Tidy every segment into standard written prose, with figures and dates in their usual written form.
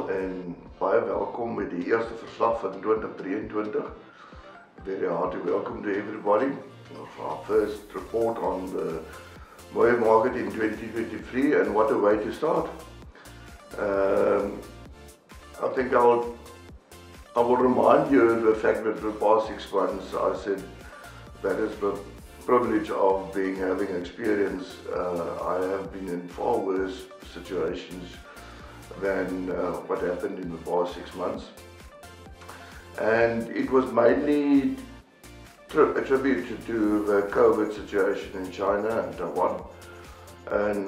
en baie welkom by die eerste verslag van 2023. Very hearty welcome to everybody for our first report on the Mohair market in 2023, and what a way to start. I think I will remind you of the fact that the past 6 months I said that is the privilege of having experience. I have been in far worse situations than what happened in the past 6 months, and it was mainly attributed to the COVID situation in China and Taiwan. And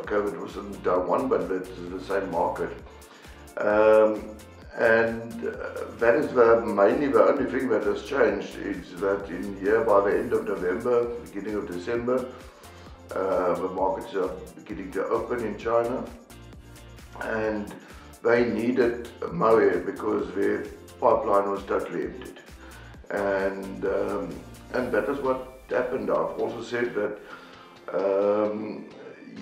COVID was in Taiwan, but it's the same market. That is mainly the only thing that has changed. Is that in here by the end of November, beginning of December, the markets are beginning to open in China, and they needed Mohair because their pipeline was totally emptied, and that is what happened. I've also said that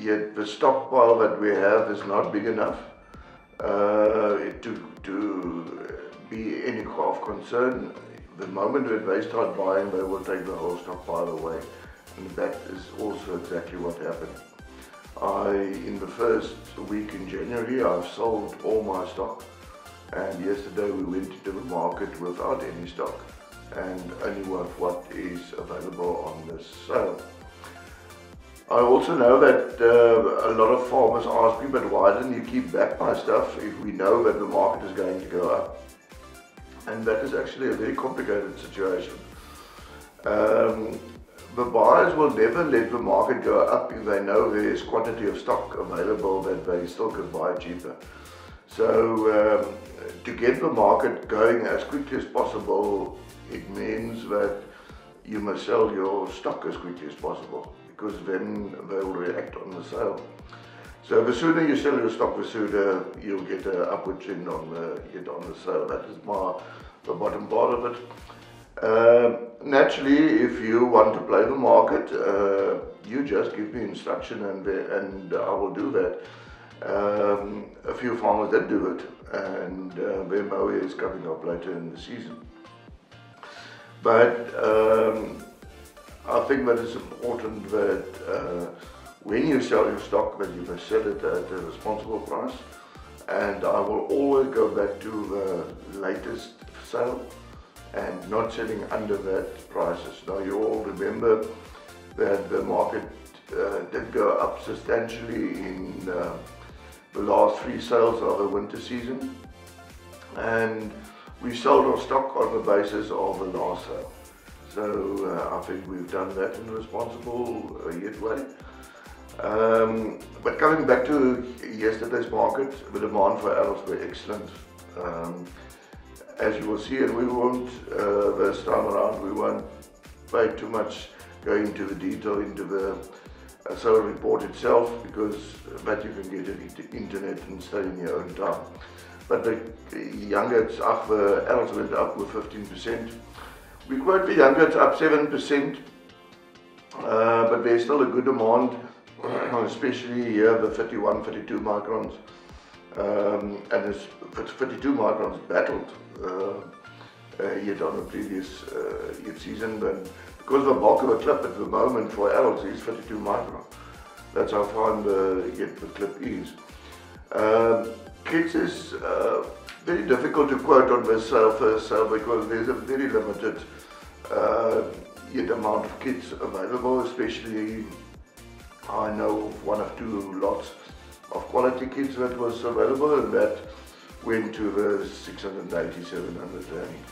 yet the stockpile that we have is not big enough to be any of concern. The moment that they start buying, they will take the whole stockpile away, and that is also exactly what happened. In the first week in January, I've sold all my stock, and yesterday we went into the market without any stock and only with what is available on this sale. I also know that a lot of farmers ask me, but why didn't you keep back my stuff if we know that the market is going to go up? And that is actually a very complicated situation. The buyers will never let the market go up if they know there is quantity of stock available that they still can buy cheaper. So to get the market going as quickly as possible, it means that you must sell your stock as quickly as possible, because then they will react on the sale. So the sooner you sell your stock, the sooner you'll get an upward trend on the sale. That is the bottom part of it. Naturally, if you want to play the market, you just give me instruction and I will do that. A few farmers did do it, and their Mohair is coming up later in the season. But I think that it's important that when you sell your stock, that you must sell it at a responsible price, and I will always go back to the latest sale and not selling under that prices. Now, you all remember that the market did go up substantially in the last 3 sales of the winter season, and we sold our stock on the basis of the last sale. So I think we've done that in a responsible way. But coming back to yesterday's market, the demand for adults were excellent. As you will see, and we won't, this time around, we won't pay too much going into the detail into the sale report itself, because that you can get it the internet and study in your own time. But the the adults went up with 15%. We quote the youngets up 7%, but there's still a good demand, especially here the 31, 32 microns. And this 52 microns battled yet on the previous season, but because the bulk of the clip at the moment for adults is 52 micron. That's how fine the clip is. Kids is very difficult to quote on this first sale, because there's a very limited amount of kits available. Especially, I know of 1 or 2 lots of quality kits that was available, and that went to the 680, 700 rand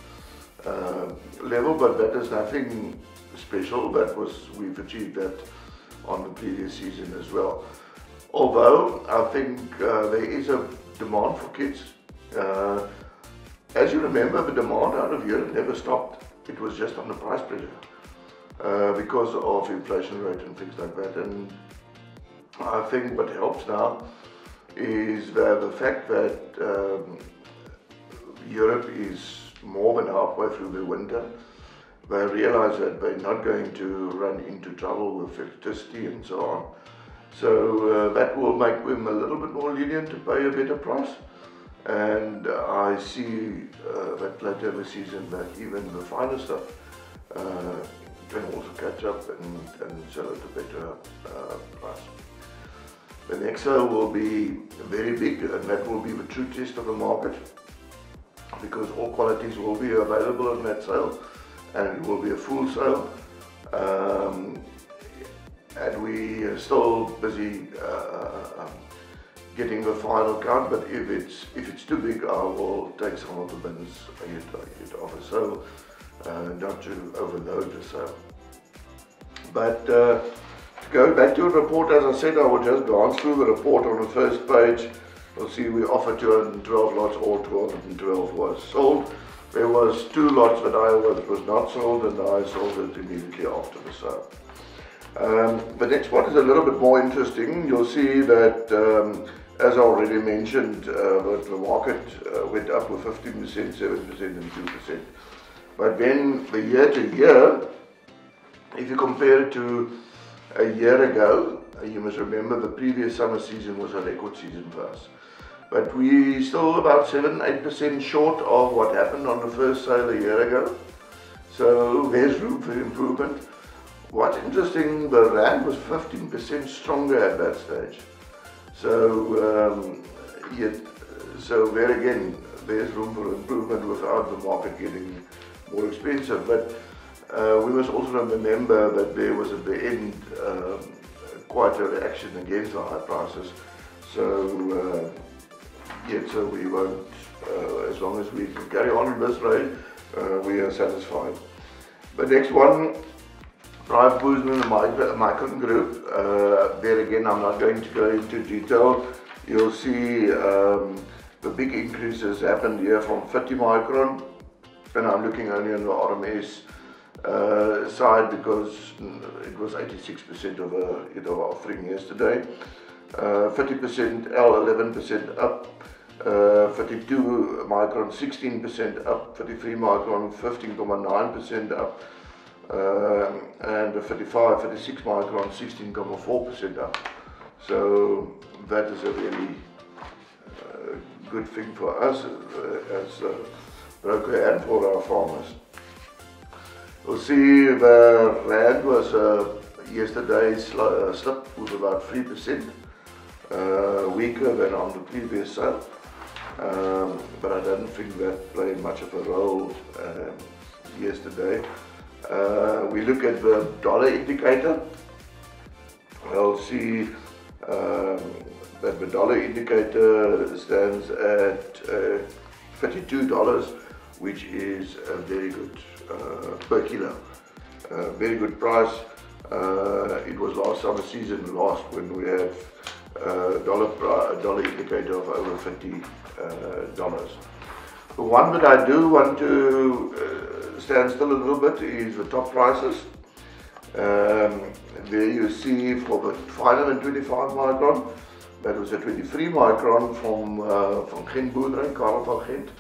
level. But that is nothing special. We've achieved that on the previous season as well. Although I think there is a demand for kits. As you remember, the demand out of Europe never stopped. It was just under price pressure because of inflation rate and things like that. And I think what helps now is the fact that Europe is more than halfway through the winter. They realize that they're not going to run into trouble with electricity and so on. So that will make them a little bit more lenient to pay a better price. and I see that later in the season that even the finer stuff can also catch up and sell at a better price. The next sale will be very big, and that will be the true test of the market, because all qualities will be available in that sale, and it will be a full sale. And we are still busy getting the final count, but if it's too big, I will take some of the bins ahead of the sale, not to overload the sale. But to go back to the report, as I said, I will just glance through the report on the first page. You'll see we offered 212 lots, all 212 was sold. There was 2 lots that was not sold, and I sold it immediately after the sale. The next one is a little bit more interesting. You'll see that, as I already mentioned, the market went up with 15%, 7% and 2%. But then the year to year, if you compare it to a year ago, you must remember the previous summer season was a record season for us. But we still about 7-8% short of what happened on the first sale a year ago. So there's room for improvement. What's interesting, the rand was 15% stronger at that stage. So so there again, there's room for improvement without the market getting more expensive. But we must also remember that there was at the end quite a reaction against the high prices. So so we won't, as long as we can carry on in this rate, we are satisfied. The next one, Private Boozman and Micron Group. There again, I'm not going to go into detail. You'll see the big increases happened here from 30 micron, and I'm looking only on the RMS side because it was 86% of our offering yesterday. 30% L, 11% up. 32 micron, 16% up. 33 micron, 15.9% up. And the 35, 36 micron, 16.4% up. So that is a really good thing for us as a broker and for our farmers. You'll see the rand was yesterday's slip with about 3% weaker than on the previous sale. But I don't think that played much of a role yesterday. We look at the dollar indicator. We'll see that the dollar indicator stands at $32, which is a very good per kilo. Very good price. It was last summer season when we had dollar indicator of over $50. The one that I do want to stand still a little bit is the top prices. There you see for the 525 micron, that was a 23 micron from Gent Boerdery, Karel van Gent.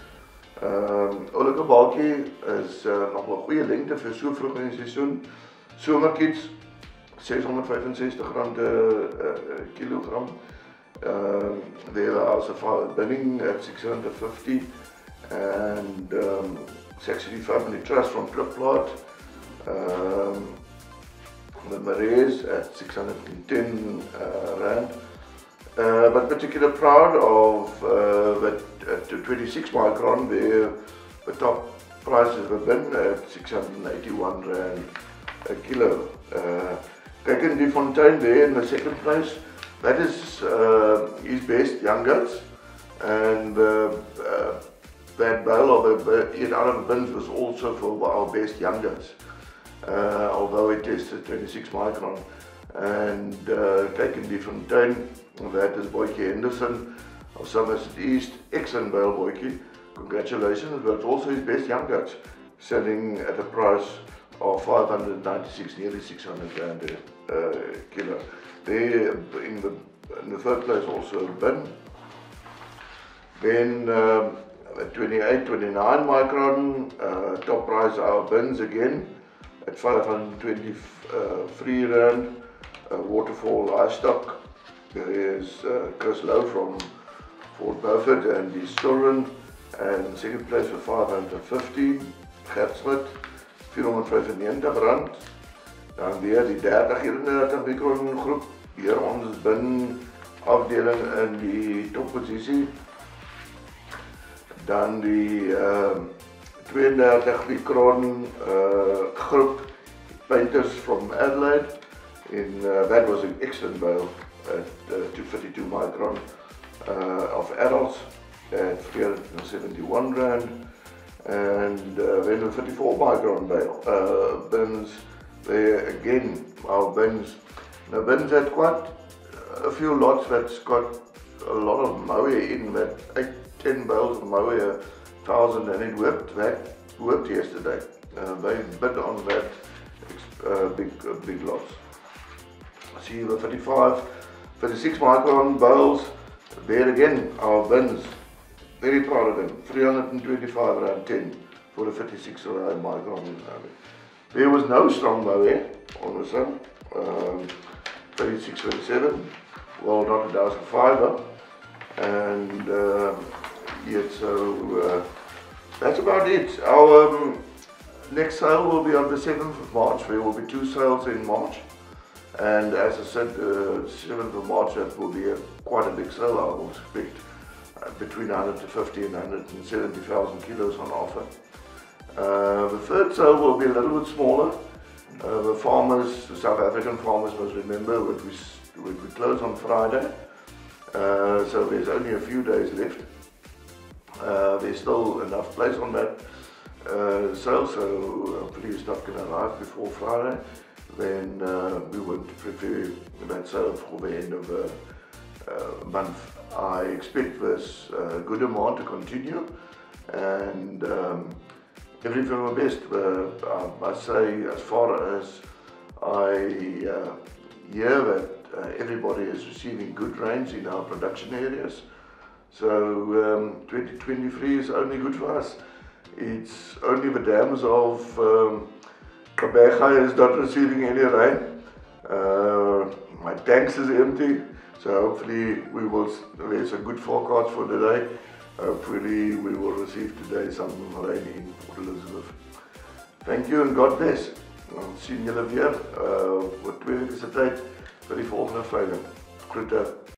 Oulike balkie is nog wel goeie lengte vir so vroeg in die seisoen. Somerkiets R665 kilogram. There was a binning at 650, and it's actually family trust from Klipplaat. The Mohair at 610 rand. But particularly proud of that at 26 micron, where the top prices were bin at 681 rand a kilo. Kyk in die fontein there in the second place. That is his best young goats, and that bale of the out of the bins was also for our best young goats, although it tested 26 micron. And kyk in die fontein, that is Boykie Henderson of Somerset East, excellent bale Boykie. Congratulations, but also his best young goats, selling at a price of 596, nearly 600 rand a kilo. There in the third place also a bin. Then 28, 29 micron, top price our bins again at 523 rand. Waterfall livestock. There is Chris Lowe for Beaufort and his children, and second place for 515, Gert Smit, R495. Dan weer die 30-31 micron groep, hier ons bin afdeling in die topposisie. Dan die 32 micron groep, Painters from Adelaide, that was an excellent bale at 252 micron of adults at 371 rand, and then the 34 micron bale bins. There again, our bins. Now bins had quite a few lots that's got a lot of Mohair in, that 8-10 bales of Mohair 1000, and it worked yesterday. They bid on that big lots. See the 56 micron bales. There again, our bins. Very proud of them. 325 rand 10 for the 56 micron. There was no strong Mohair on this one. 36, 27. Well, not a dozen Fibre. And yet, so that's about it. Our next sale will be on the 7th of March. There will be 2 sales in March. And as I said, 7th of March, that will be quite a big sale. I will expect between 150 and 170,000 kilos on offer. The third sale will be a little bit smaller. The farmers, the South African farmers, must remember we close on Friday, so there's only a few days left. There's still enough place on that sale, so hopefully it's not going to arrive before Friday. Then we would prepare that sale for the end of the month. I expect this good amount to continue, and everything for my best. I must say, as far as I hear that everybody is receiving good rains in our production areas, so 2023 is only good for us. It's only the dams of Kabeja is not receiving any rain. My tanks is empty, so hopefully there's a good forecast for today. Hopefully we will receive today some rain in Port Elizabeth. Thank you and God bless. Ons sien julle weer voor 2 weke se tyd vir die volgende veiling. Groete.